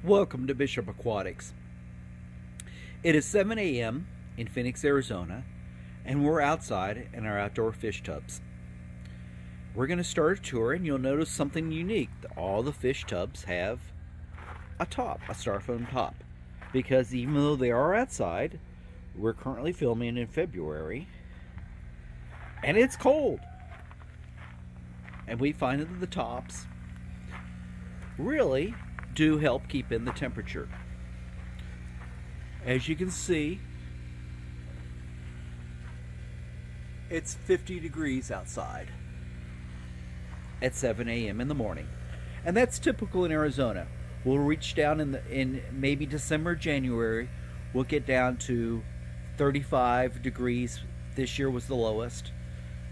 Welcome to Bishop Aquatics. It is 7 a.m. in Phoenix, Arizona, and we're outside in our outdoor fish tubs. We're going to start a tour, and you'll notice something unique. All the fish tubs have a top, a styrofoam top, because even though they are outside, we're currently filming in February, and it's cold. And we find that the tops really do help keep in the temperature. As you can see, it's 50 degrees outside at 7 a.m. in the morning, and that's typical in Arizona. We'll reach down in maybe December, January, we'll get down to 35 degrees. This year was the lowest,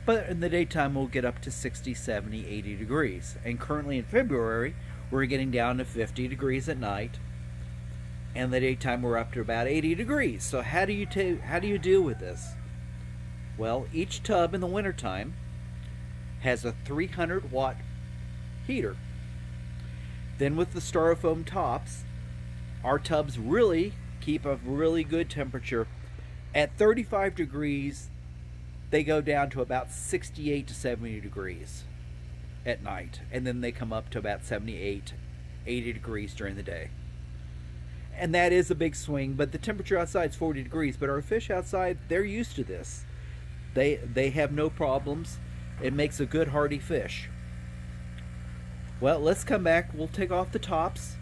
but in the daytime we'll get up to 60, 70, 80 degrees. And currently in February, we're getting down to 50 degrees at night, and the daytime we're up to about 80 degrees. So how do you deal with this? Well, each tub in the wintertime has a 300-watt heater. Then with the styrofoam tops, our tubs really keep a really good temperature. At 35 degrees, they go down to about 68 to 70 degrees at night, and then they come up to about 78, 80 degrees during the day. And that is a big swing, but the temperature outside is 40 degrees, but our fish outside, they're used to this. They have no problems. It makes a good hardy fish. Well, let's come back, we'll take off the tops,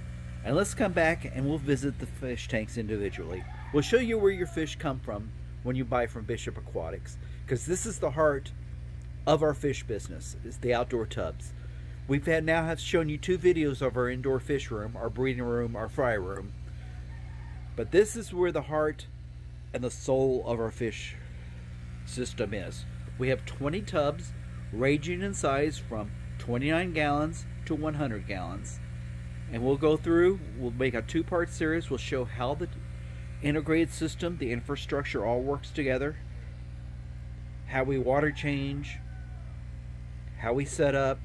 and let's come back and we'll visit the fish tanks individually. We'll show you where your fish come from when you buy from Bishop Aquatics, because this is the heart of our fish business, is the outdoor tubs. We've now have shown you 2 videos of our indoor fish room, our breeding room, our fry room. But this is where the heart and the soul of our fish system is. We have 20 tubs ranging in size from 29 gallons to 100 gallons. And we'll go through, we'll make a 2-part series. We'll show how the integrated system, the infrastructure all works together, how we water change, how we set up,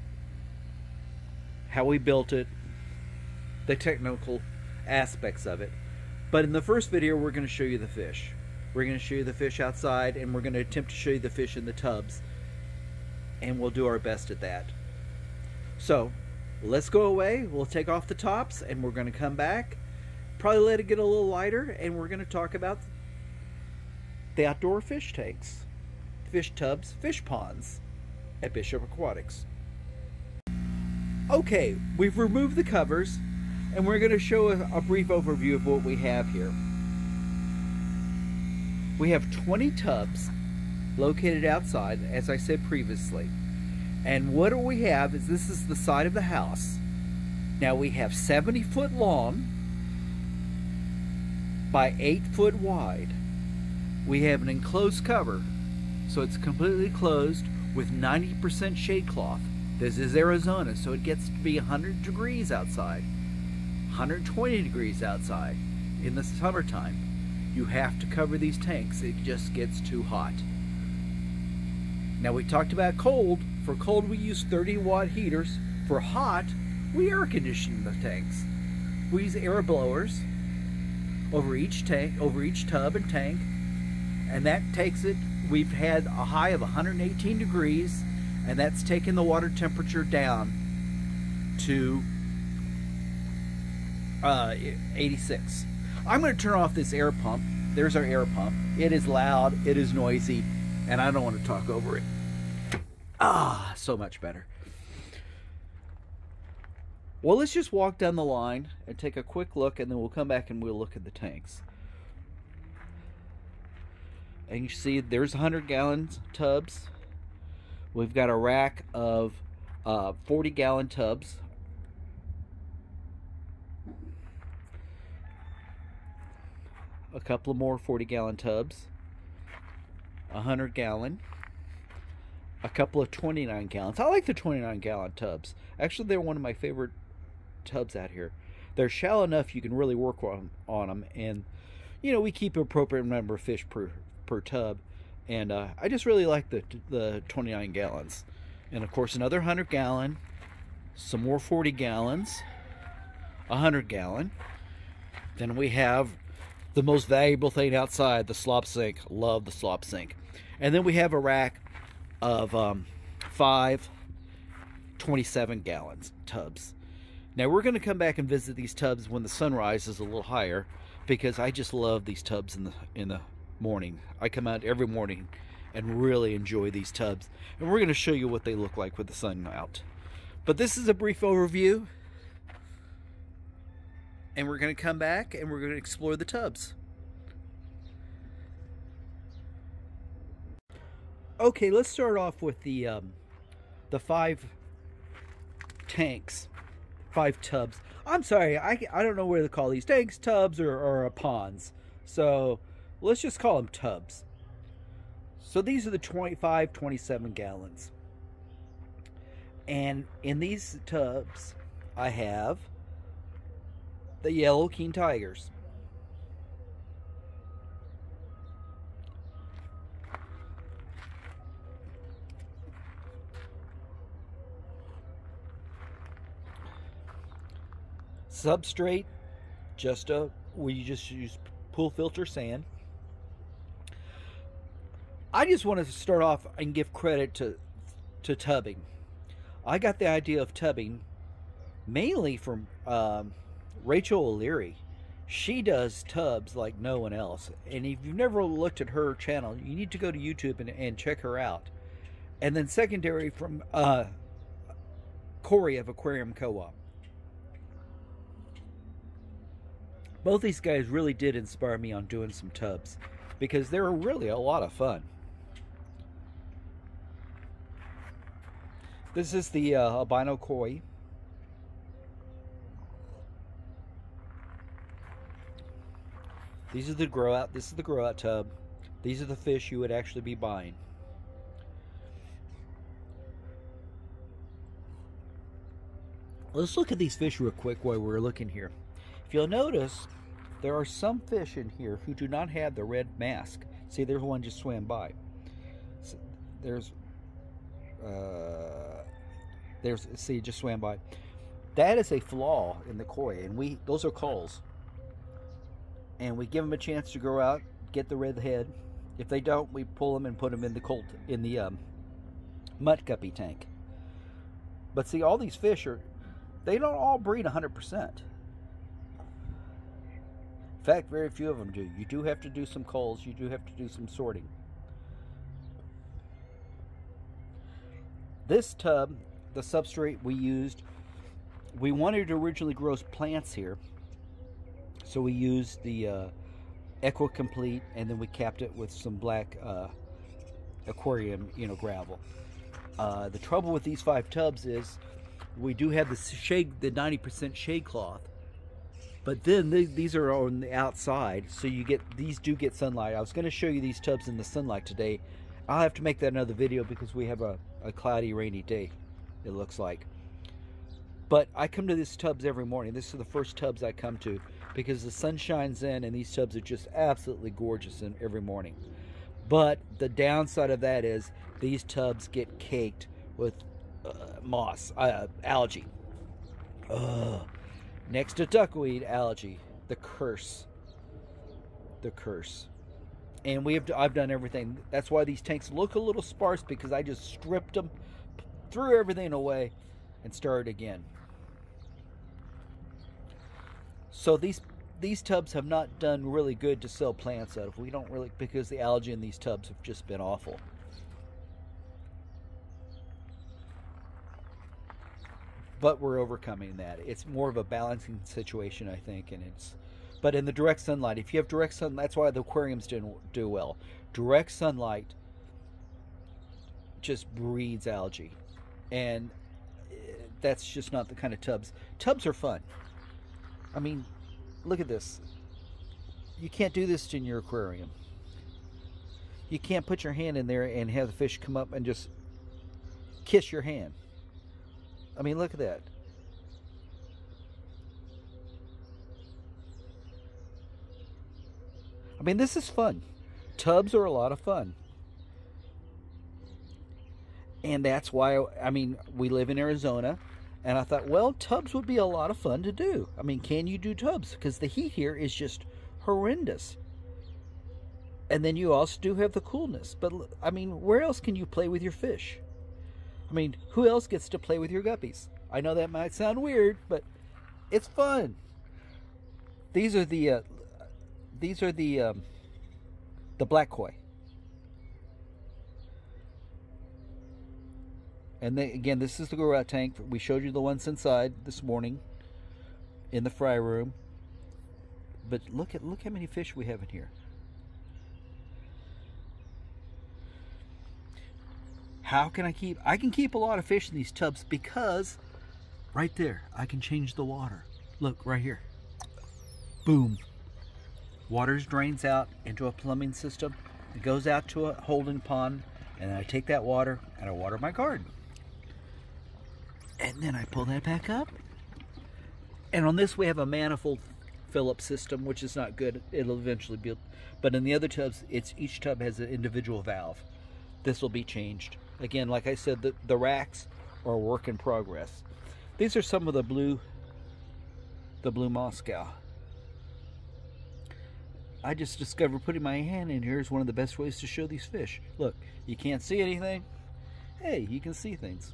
how we built it, the technical aspects of it. But in the first video, we're going to show you the fish. We're going to show you the fish outside, and we're going to attempt to show you the fish in the tubs, and we'll do our best at that. So let's go away, we'll take off the tops, and we're going to come back, probably let it get a little lighter, and we're going to talk about the outdoor fish tanks, fish tubs, fish ponds at Bishop Aquatics. Okay, we've removed the covers, and we're going to show a brief overview of what we have here. We have 20 tubs located outside, as I said previously. And what do we have is, this is the side of the house. Now we have 70-foot long by 8-foot wide. We have an enclosed cover, so it's completely closed with 90% shade cloth. This is Arizona, so it gets to be 100 degrees outside, 120 degrees outside in the summertime. You have to cover these tanks. It just gets too hot. Now we talked about cold. For cold we use 30-watt heaters. For hot, we air condition the tanks. We use air blowers over each tank, over each tub and tank, and that takes it. We've had a high of 118 degrees, and that's taken the water temperature down to 86. I'm going to turn off this air pump. There's our air pump. It is loud, it is noisy, and I don't want to talk over it. Ah, so much better. Well, let's just walk down the line and take a quick look, and then we'll come back and we'll look at the tanks. And you see there's 100-gallon tubs. We've got a rack of 40-gallon tubs. A couple of more 40-gallon tubs. 100-gallon. A couple of 29 gallons. I like the 29-gallon tubs. Actually, they're one of my favorite tubs out here. They're shallow enough you can really work on them, and you know, we keep an appropriate number of fish per tub, and I just really like the 29 gallons. And of course another 100 gallon, some more 40 gallons, 100 gallon, Then we have the most valuable thing outside, the slop sink. Love the slop sink. And then we have a rack of 5 27-gallon tubs. Now we're going to come back and visit these tubs when the sunrise is a little higher, because I just love these tubs in the morning. I come out every morning and really enjoy these tubs, and we're going to show you what they look like with the sun out. But this is a brief overview, and we're going to come back and we're going to explore the tubs. Okay, let's start off with the 5 tanks, 5 tubs. I'm sorry, I don't know where to call these tanks, tubs, or ponds. So let's just call them tubs. So these are the 25, 27 gallons. And in these tubs, I have the yellow king tigers. Substrate, we just use pool filter sand. I just wanted to start off and give credit to tubbing. I got the idea of tubbing mainly from Rachel O'Leary. She does tubs like no one else. And if you've never looked at her channel, you need to go to YouTube and check her out. And then secondary from Corey of Aquarium Co-op. Both these guys really did inspire me on doing some tubs, because they're really a lot of fun. This is the Albino Koi. These are the grow out. This is the grow out tub. These are the fish you would actually be buying. Let's look at these fish real quick while we're looking here. If you'll notice, there are some fish in here who do not have the red mask. See, there's one just swam by. So see, just swam by. That is a flaw in the koi, and those are culls. And we give them a chance to grow out, get the red head. If they don't, we pull them and put them in the mutt guppy tank. But see, all these fish they don't all breed 100%. In fact, very few of them do. You do have to do some culls. You do have to do some sorting. This tub, the substrate we used, we wanted to originally grow plants here. So we used the Equa Complete, and then we capped it with some black aquarium, gravel. The trouble with these 5 tubs is we do have the 90% shade cloth. But then these are on the outside, so these do get sunlight. I was going to show you these tubs in the sunlight today. I'll have to make that another video because we have a cloudy, rainy day, it looks like. But I come to these tubs every morning. This is the first tubs I come to because the sun shines in, and these tubs are just absolutely gorgeous every morning. But the downside of that is these tubs get caked with moss, algae. Ugh. Next to duckweed, algae. The curse. The curse. And I've done everything. That's why these tanks look a little sparse, because I just stripped them, threw everything away, and started again. So these tubs have not done really good to sell plants out of. We don't really, because the algae in these tubs have just been awful. But we're overcoming that. It's more of a balancing situation, I think, but in the direct sunlight, if you have direct sun, that's why the aquariums didn't do well. Direct sunlight just breeds algae, and that's just not the kind of tubs. Tubs are fun. I mean, look at this. You can't do this in your aquarium. You can't put your hand in there and have the fish come up and just kiss your hand. I mean, look at that. I mean, this is fun. Tubs are a lot of fun. And that's why, I mean, we live in Arizona, And I thought, well, tubs would be a lot of fun to do. I mean, can you do tubs? Because the heat here is just horrendous. And then you also do have the coolness. But, I mean, where else can you play with your fish? I mean, who else gets to play with your guppies? I know that might sound weird, but it's fun. These are the black koi. And they, again, this is the grow out tank. We showed you the ones inside this morning in the fry room. But look how many fish we have in here. How can I can keep a lot of fish in these tubs because right there, I can change the water. Look, right here. Boom. Water drains out into a plumbing system. It goes out to a holding pond, and then I take that water and I water my garden. And then I pull that back up. And on this we have a manifold fill-up system, which is not good. It'll eventually be, but in the other tubs, each tub has an individual valve. This will be changed. Again, like I said, the racks are a work in progress. These are some of the blue Moscow. I just discovered putting my hand in here is one of the best ways to show these fish. Look, you can't see anything. Hey, you can see things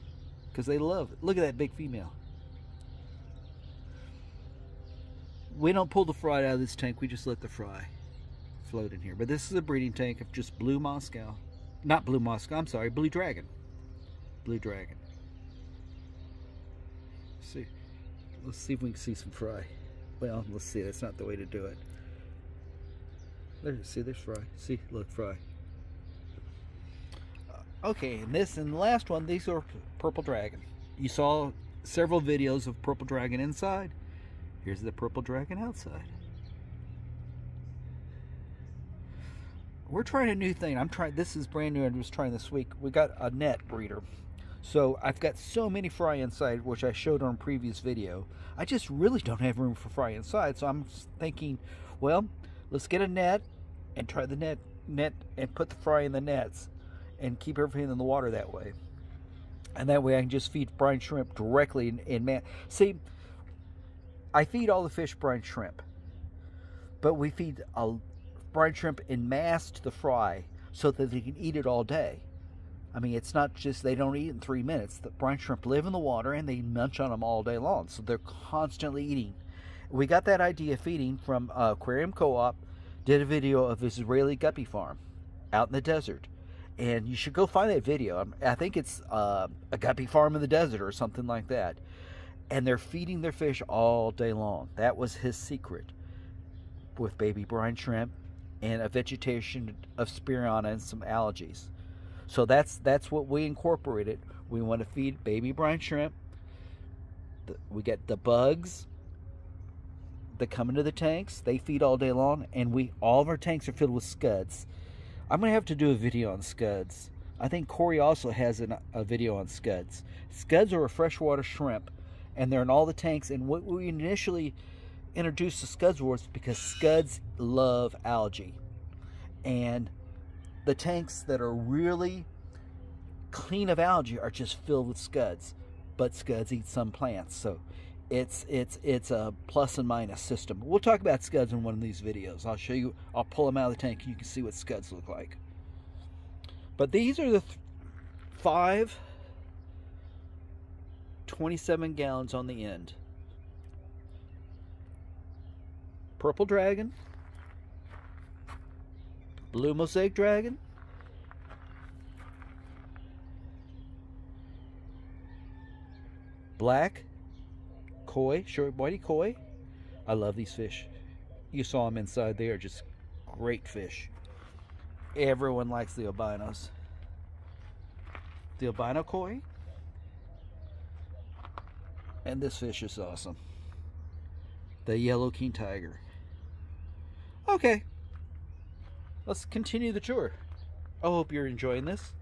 because they love it. Look at that big female. We don't pull the fry out of this tank. We just let the fry float in here. But this is a breeding tank of just blue Moscow. Not blue Moscow, I'm sorry, blue dragon. Blue dragon. Let's see if we can see some fry. Well, let's see, that's not the way to do it. See, there's fry. See, look, fry. Okay, and the last one, these are purple dragon. You saw several videos of purple dragon inside. Here's the purple dragon outside. We're trying a new thing. This is brand new. I was trying this week. We got a net breeder. So I've got so many fry inside, which I showed on a previous video. I just really don't have room for fry inside. So I'm thinking, well, let's get a net and try the net and put the fry in the nets and keep everything in the water that way. And that way I can just feed brine shrimp directly in. See, I feed all the fish brine shrimp, but we feed brine shrimp in mass to the fry so that they can eat it all day. I mean, it's not just they don't eat in 3 minutes. The brine shrimp live in the water and they munch on them all day long, so they're constantly eating. We got that idea feeding from Aquarium Co-op. Did a video of Israeli guppy farm out in the desert, and you should go find that video. I think it's a guppy farm in the desert or something like that, and they're feeding their fish all day long. That was his secret, with baby brine shrimp and a vegetation of spirina and some algae. So that's what we incorporated. We want to feed baby brine shrimp. We get the bugs that come into the tanks. They feed all day long, and all of our tanks are filled with scuds. I'm gonna have to do a video on scuds. I think Corey also has a video on scuds. Scuds are a freshwater shrimp, and they're in all the tanks. And what we initially introduced the scuds was because scuds love algae, and the tanks that are really clean of algae are just filled with scuds. But scuds eat some plants, so it's a plus and minus system. We'll talk about scuds in one of these videos. I'll show you. I'll pull them out of the tank and you can see what scuds look like. But these are the 5 27 gallons on the end. Purple dragon, blue mosaic dragon, black koi, short body koi. I love these fish. You saw them inside. They are just great fish. Everyone likes the albinos. The albino koi. And this fish is awesome. The yellow king tiger. Okay. Let's continue the tour. I hope you're enjoying this.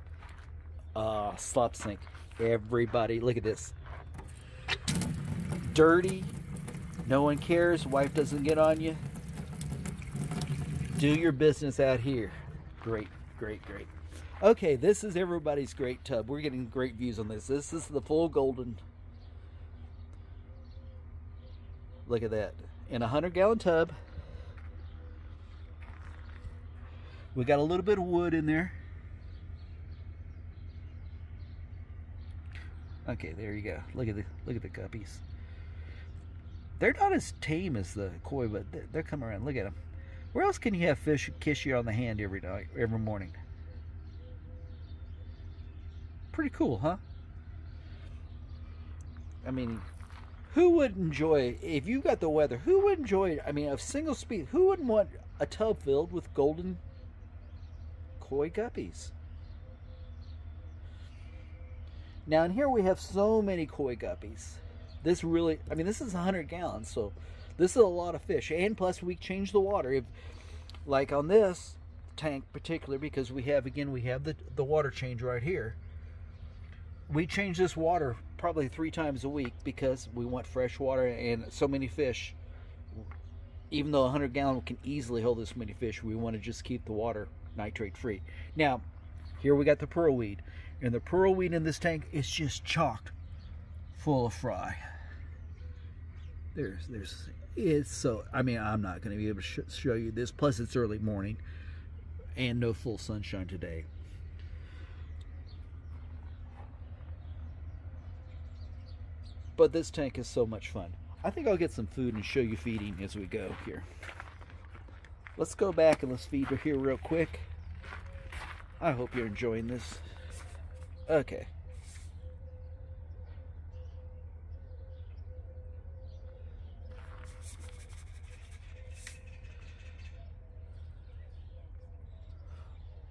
Slop sink. Everybody, look at this. Dirty. No one cares. Wife doesn't get on you. Do your business out here. Great, great, great. Okay, this is everybody's great tub. We're getting great views on this. This is the full golden Look at that. In a 100-gallon tub. We got a little bit of wood in there. Okay, there you go. Look at the guppies. They're not as tame as the koi, but they're coming around. Look at them. Where else can you have fish kiss you on the hand every night, every morning? Pretty cool, huh? I mean, who would enjoy, if you got the weather, who would enjoy, I mean, a single speed, who wouldn't want a tub filled with golden koi guppies? Now in here we have so many koi guppies. This really, I mean, this is 100 gallons, so this is a lot of fish. And plus we change the water. If, like on this tank particular, because we have, again, we have the water change right here. We change this water probably 3 times a week because we want fresh water and so many fish. Even though a 100 gallon can easily hold this many fish, we want to just keep the water nitrate free. Now, here we got the pearlweed. And the pearlweed in this tank is just chocked full of fry. It's so, I mean, I'm not going to be able to show you this. Plus, it's early morning and no full sunshine today. But this tank is so much fun. I think I'll get some food and show you feeding as we go here. Let's go back and let's feed her here real quick. I hope you're enjoying this. Okay.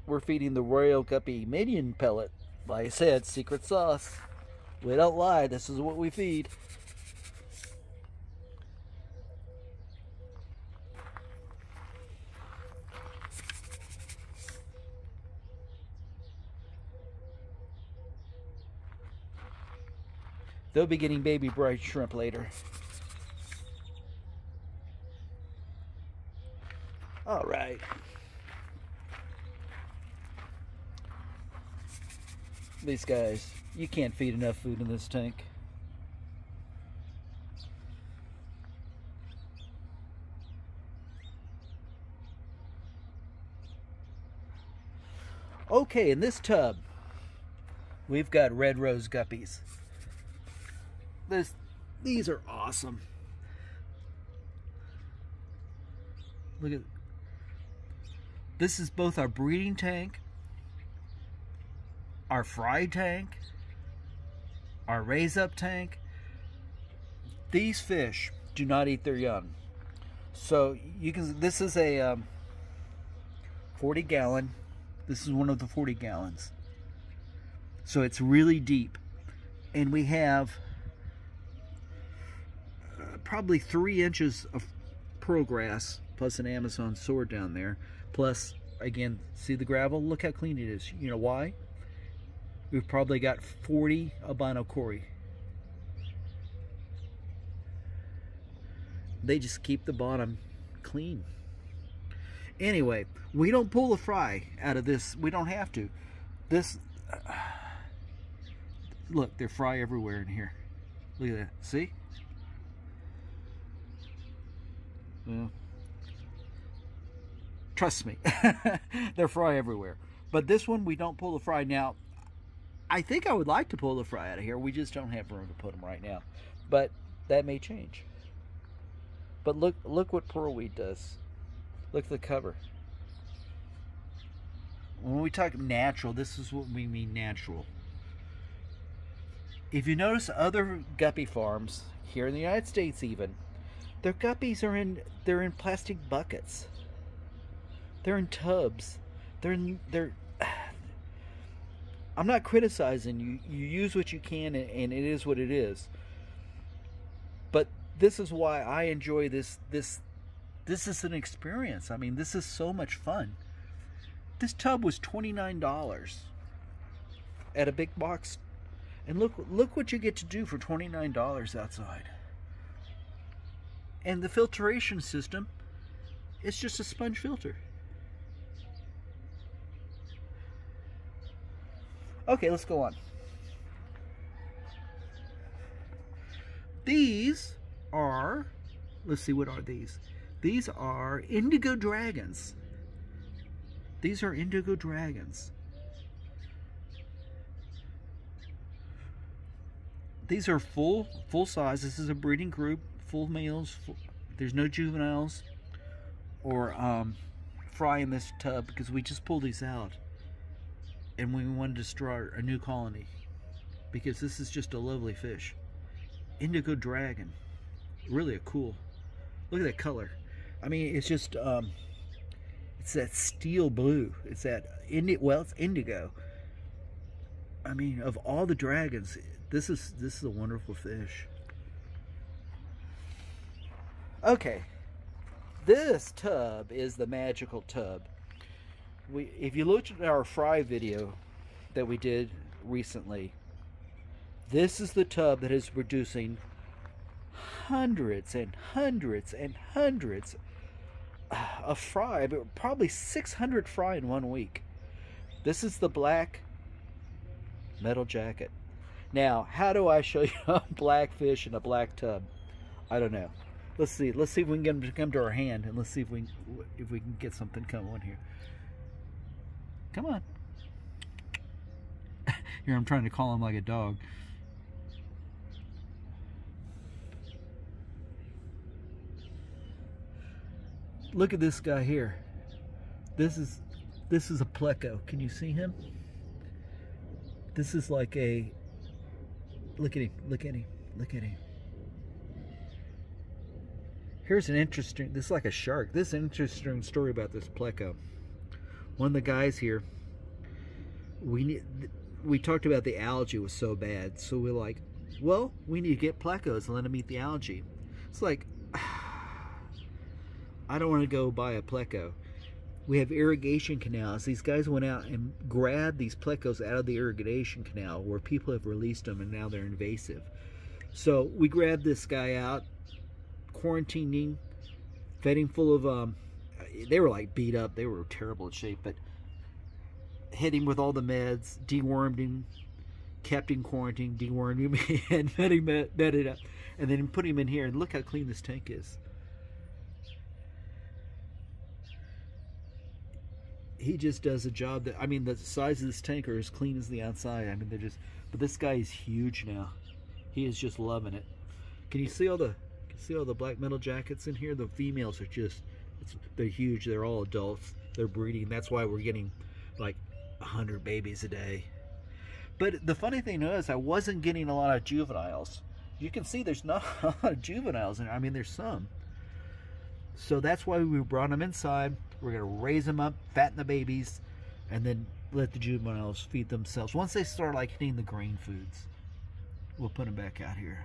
We're feeding the Royal Guppy Minion pellet. Like I said, secret sauce. We don't lie, this is what we feed. They'll be getting baby bright shrimp later. All right. These guys, you can't feed enough food in this tank. Okay, in this tub, we've got red rose guppies. These are awesome. Look at this. Is both our breeding tank, our fry tank, our raise up tank. These fish do not eat their young. So you can, this is a 40 gallon. This is one of the 40 gallons. So it's really deep. And we have probably 3 inches of pearl grass plus an Amazon sword down there. Plus, again, see the gravel? Look how clean it is. You know why? We've probably got 40 Albino Koi. They just keep the bottom clean. Anyway, we don't pull the fry out of this. We don't have to. This, look, there's fry everywhere in here. Look at that. See? Well, trust me, they're fry everywhere. But this one, we don't pull the fry. Now, I think I would like to pull the fry out of here. We just don't have room to put them right now. But that may change. But look what pearlweed does. Look at the cover. When we talk natural, this is what we mean natural. If you notice other guppy farms, here in the United States even, their guppies are they're in plastic buckets. They're in tubs. I'm not criticizing you. You use what you can, and it is what it is. But this is why I enjoy this. This is an experience. I mean, this is so much fun. This tub was $29 at a big box, and look what you get to do for $29 outside. And the filtration system, it's just a sponge filter. Okay, let's go on. These are Let's see, what are these? These are Indigo Dragons. These are Indigo Dragons. These are full size. This is a breeding group, full males. There's no juveniles or fry in this tub because we just pulled these out and we wanted to start a new colony because this is just a lovely fish. Indigo Dragon, really a cool. Look at that color. I mean, it's just it's that steel blue. It's that it's indigo. I mean, of all the dragons, this is a wonderful fish. Okay, this tub is the magical tub. If you looked at our fry video that we did recently, this is the tub that is producing hundreds and hundreds and hundreds of fry, but probably 600 fry in 1 week. This is the black metal jacket. Now, how do I show you a black fish in a black tub? I don't know. Let's see. Let's see if we can get him to come to our hand, and let's see if we can get something come on here. Come on. Here, I'm trying to call him like a dog. Look at this guy here. This is a Pleco. Can you see him? This is like a, look at him, look at him, look at him. Here's an interesting, this is like a shark. This is an interesting story about this Pleco. One of the guys here, we talked about the algae was so bad, so we're like, well, we need to get Plecos and let them eat the algae. It's like, I don't want to go buy a Pleco. We have irrigation canals. These guys went out and grabbed these Plecos out of the irrigation canal where people have released them and now they're invasive. So we grabbed this guy out, quarantining, fed him full of, they were like beat up. They were terrible in shape, but hit him with all the meds, dewormed him, kept him quarantined, dewormed him, and fed him, bedded up, and then put him in here. And look how clean this tank is. He just does a job that, I mean, the size of this tank are as clean as the outside. I mean, they're just, but this guy is huge now. He is just loving it. Can you see all the black metal jackets in here? The females are just, they're huge. They're all adults. They're breeding. That's why we're getting like 100 babies a day. But the funny thing is, I wasn't getting a lot of juveniles. You can see there's not a lot of juveniles in there. I mean, there's some. So that's why we brought them inside. We're going to raise them up, fatten the babies, and then let the juveniles feed themselves. Once they start like hitting the grain foods, we'll put them back out here.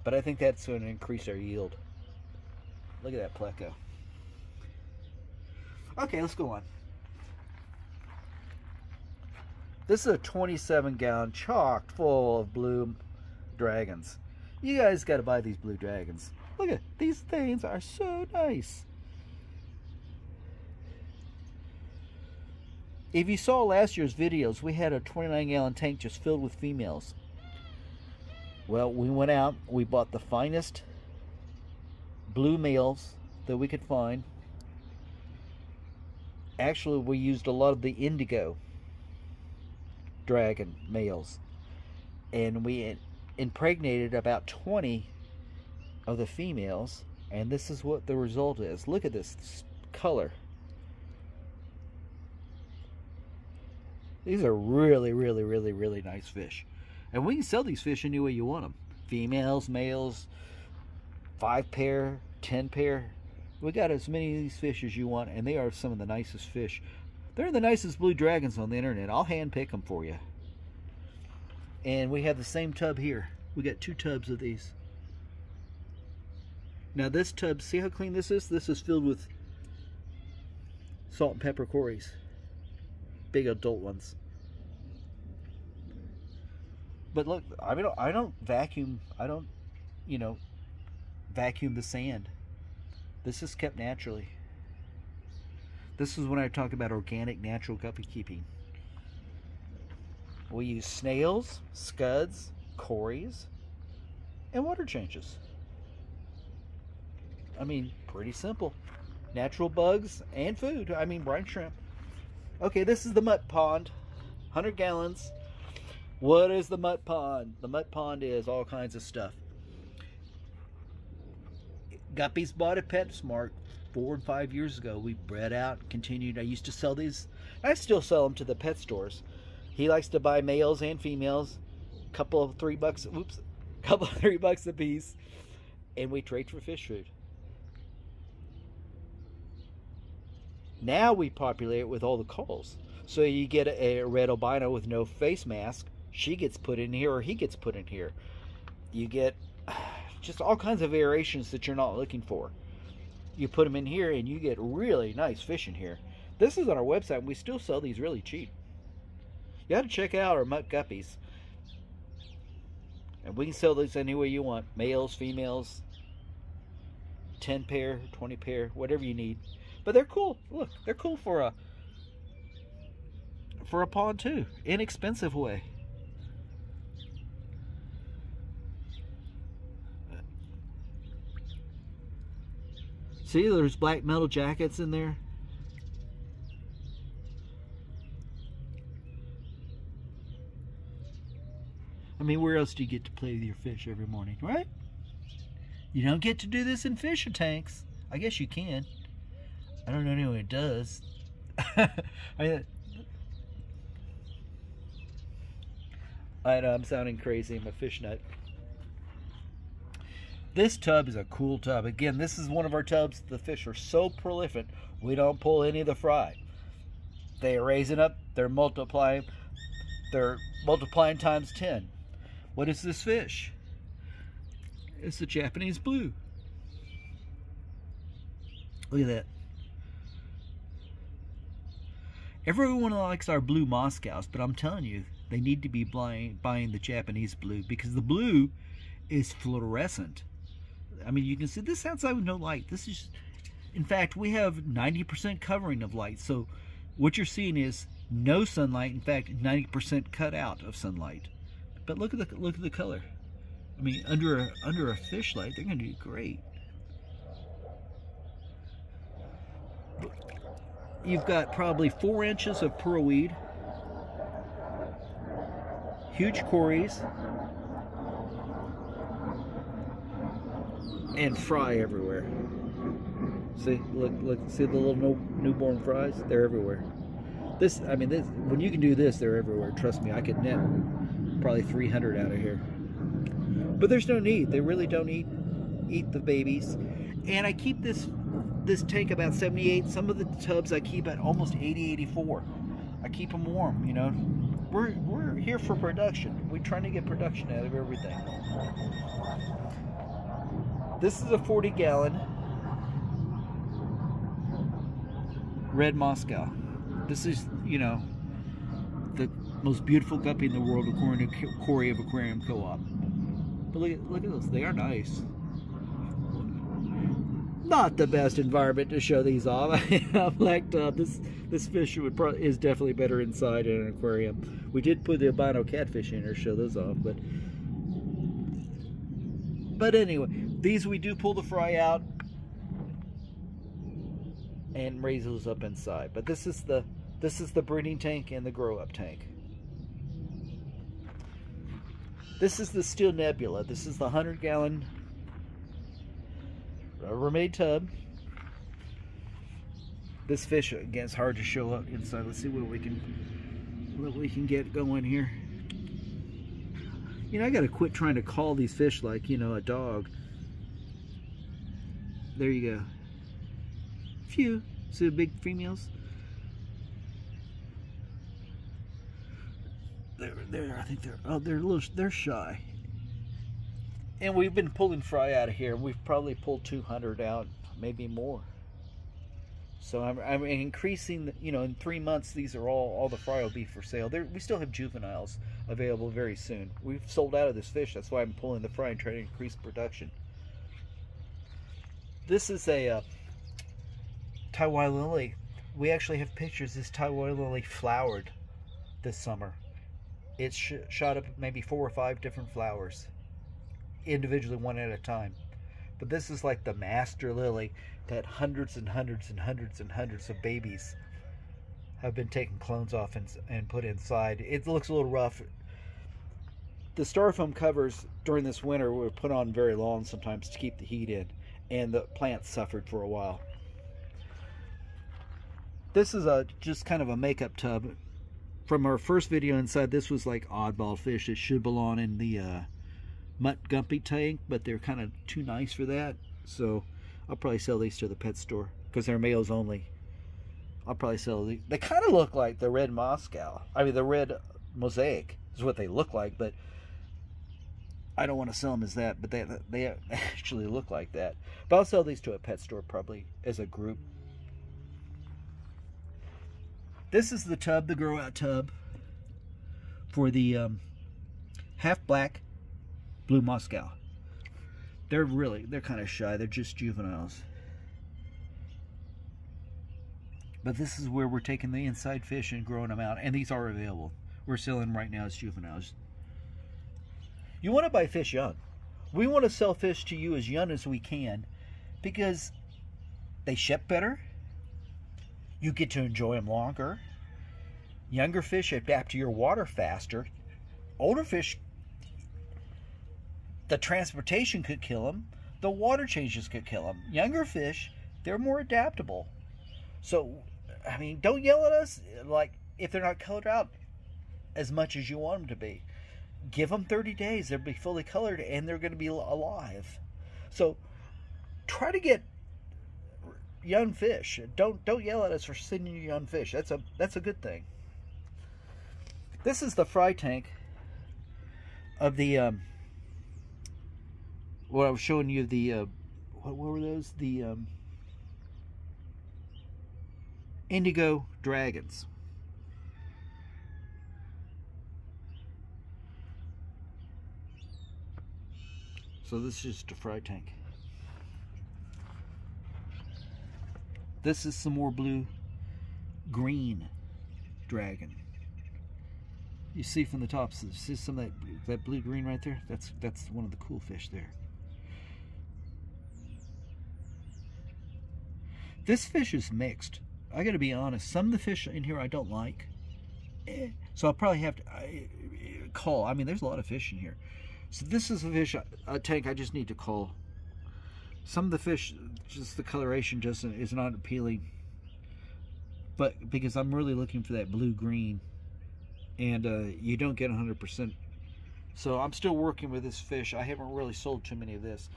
But I think that's going to increase our yield. Look at that Pleco. Okay, let's go on. This is a 27-gallon chock full of blue dragons. You guys got to buy these blue dragons. Look at these things, are so nice. If you saw last year's videos, we had a 29-gallon tank just filled with females. Well, we went out, we bought the finest blue males that we could find. Actually, we used a lot of the Indigo Dragon males, and we impregnated about 20 of the females, and this is what the result is. Look at this color. These are really, really, really, really nice fish. And we can sell these fish any way you want them. Females, males, 5 pair, 10 pair. We got as many of these fish as you want, and they are some of the nicest fish. They're the nicest blue dragons on the internet. I'll hand pick them for you. And we have the same tub here. We got 2 tubs of these. Now this tub, see how clean this is? This is filled with salt and pepper cories. Big adult ones. But look, I mean, I don't vacuum, you know, vacuum the sand. This is kept naturally. This is when I talk about organic, natural guppy keeping. We use snails, scuds, cories, and water changes. I mean, pretty simple. Natural bugs and food. I mean, brine shrimp. Okay, this is the mutt pond. 100 gallons. What is the mutt pond? The mutt pond is all kinds of stuff. Guppies bought at PetSmart 4 and 5 years ago. We bred out, continued. I used to sell these. I still sell them to the pet stores. He likes to buy males and females. Couple of $3 a piece. And we trade for fish food. Now we populate it with all the calls. So you get a red albino with no face mask. She gets put in here, or he gets put in here. You get just all kinds of variations that you're not looking for. You put them in here and you get really nice fish in here. This is on our website, and we still sell these really cheap. You got to check out our mutt guppies. And we can sell these any way you want. Males, females, 10 pair, 20 pair, whatever you need. But they're cool. Look, they're cool for a pond too. Inexpensive way. See, there's black metal jackets in there. I mean, where else do you get to play with your fish every morning, right? You don't get to do this in fish tanks. I guess you can. I don't know anyone who does. I know I'm sounding crazy. I'm a fish nut. This tub is a cool tub. Again, this is one of our tubs. The fish are so prolific, we don't pull any of the fry. They are raising up. They're multiplying. They're multiplying times 10. What is this fish? It's the Japanese blue. Look at that. Everyone likes our blue Moscows, but I'm telling you, they need to be buying the Japanese blue, because the blue is fluorescent. I mean, you can see this outside with no light. This is, in fact, we have 90% covering of light. So what you're seeing is no sunlight. In fact, 90% cut out of sunlight. But look at the color. I mean, under a fish light, they're going to do great. You've got probably 4 inches of pearlweed, huge cories, and fry everywhere. See, look, see the little newborn fries? They're everywhere. I mean, when you can do this, they're everywhere. Trust me, I could net probably 300 out of here. But there's no need. They really don't eat the babies. And I keep this tank about 78. Some of the tubs I keep at almost 80, 84. I keep them warm, you know. We're here for production. We're trying to get production out of everything. This is a 40-gallon red Moscow. This is, you know, the most beautiful guppy in the world according to Koi of Aquarium Co-op. But look at those. They are nice. Not the best environment to show these off. I'm like, this fish is definitely better inside in an aquarium. We did put the albino catfish in here to show those off, but anyway, these we do pull the fry out and raise those up inside. But this is the breeding tank and the grow up tank. This is the Steel Nebula. This is the 100-gallon Rubbermaid tub. This fish, again, is hard to show up inside. Let's see what we can get going here. You know, I gotta quit trying to call these fish like, you know, a dog. There you go. Phew. See the big females? I think they're shy. And we've been pulling fry out of here. We've probably pulled 200 out, maybe more. So I'm increasing, you know, in 3 months, these are all the fry will be for sale. We still have juveniles available very soon. We've sold out of this fish. That's why I'm pulling the fry and trying to increase production. This is a Taiwan Lily. We actually have pictures. This Taiwan Lily flowered this summer. It's shot up maybe 4 or 5 different flowers, individually, one at a time. But this is like the master lily that hundreds and hundreds and hundreds and hundreds of babies have been taken clones off and put inside. It looks a little rough. The styrofoam covers during this winter were put on very long sometimes to keep the heat in, and the plants suffered for a while. This is just kind of a makeup tub. From our first video inside, this was like oddball fish that should belong in the mutt guppy tank, but they're kind of too nice for that. So I'll probably sell these to the pet store because they're males only. I'll probably sell these. They kind of look like the red Moscow. I mean, the red mosaic is what they look like, but I don't want to sell them as that. But they actually look like that. But I'll sell these to a pet store probably as a group. This is the tub, the grow out tub for the half black blue Moscow. They're kind of shy. They're just juveniles. But this is where we're taking the inside fish and growing them out. And these are available. We're selling right now as juveniles. You want to buy fish young. We want to sell fish to you as young as we can because they ship better. You get to enjoy them longer. Younger fish adapt to your water faster. Older fish, the transportation could kill them. The water changes could kill them. Younger fish, they're more adaptable. So, I mean, don't yell at us like if they're not colored out as much as you want them to be. Give them 30 days. They'll be fully colored and they're going to be alive. So, try to get young fish. Don't yell at us for sending you young fish. That's a good thing. This is the fry tank of the what I was showing you, the what were those, the Indigo Dragons. So this is just a fry tank. This is some more blue green dragon. You see from the top, so see some of that blue green right there? That's one of the cool fish there. This fish is mixed. I gotta be honest, some of the fish in here I don't like. So I'll probably have to call. I mean, there's a lot of fish in here. So this is a fish, a tank I just need to call. Some of the fish, just the coloration is not appealing. But because I'm really looking for that blue-green. And you don't get 100%. So I'm still working with this fish. I haven't really sold too many of this.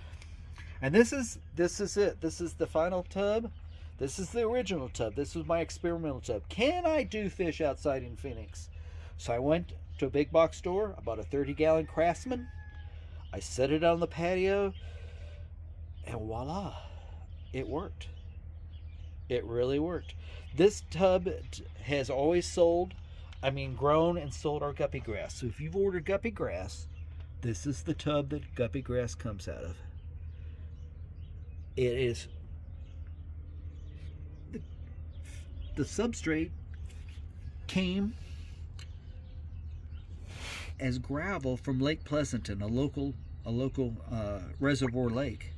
And this is it. This is the final tub. This is the original tub. This was my experimental tub. Can I do fish outside in Phoenix? So I went to a big box store. I bought a 30-gallon Craftsman. I set it on the patio. And voila. It worked. It really worked. This tub has always sold, grown and sold our guppy grass. So if you've ordered guppy grass, this is the tub that guppy grass comes out of. It is the substrate came as gravel from Lake Pleasanton, a local reservoir lake,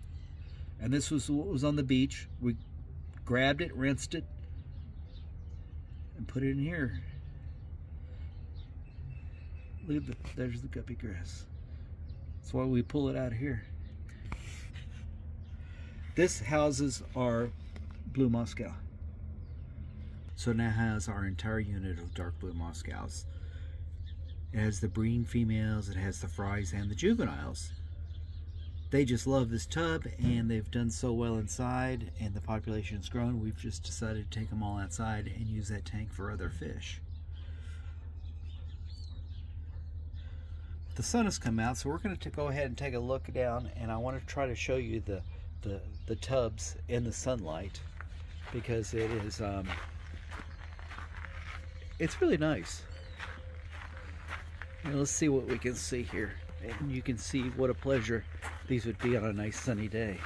and this was what was on the beach. We grabbed it, rinsed it, and put it in here. Look at there's the guppy grass. That's why we pull it out of here. This houses our blue Moscow. So now has our entire unit of dark blue Moscows. It has the breeding females, it has the fries and the juveniles. They just love this tub and they've done so well inside and the population's grown. We've just decided to take them all outside and use that tank for other fish. The sun has come out, so we're going to go ahead and take a look down, and I want to try to show you the tubs in the sunlight because it is it's really nice. And let's see what we can see here, and you can see what a pleasure these would be on a nice sunny day.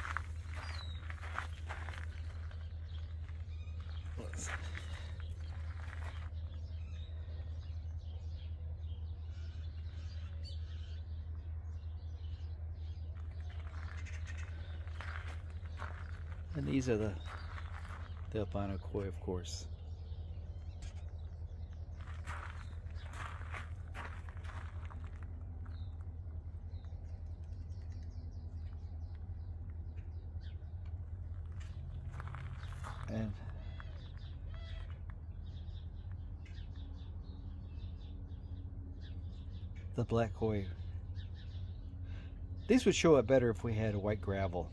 And these are the Albino Koi, of course. And the black koi. These would show up better if we had a white gravel.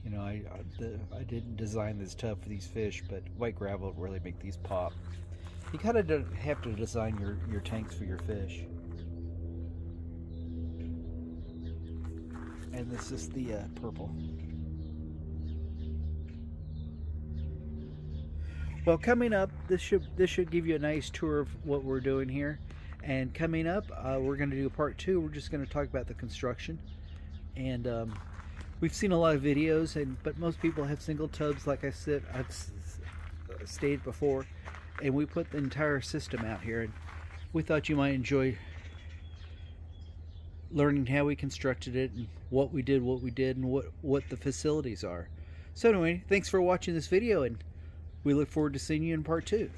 You know, I didn't design this tub for these fish, but white gravel would really make these pop. You kind of have to design your tanks for your fish. And this is the purple. Well, coming up, this should give you a nice tour of what we're doing here. And coming up, we're going to do part 2. We're just going to talk about the construction. And we've seen a lot of videos, but most people have single tubs, like I've stated before. And we put the entire system out here, and we thought you might enjoy learning how we constructed it and what we did, and what the facilities are. So anyway, thanks for watching this video, and we look forward to seeing you in part 2.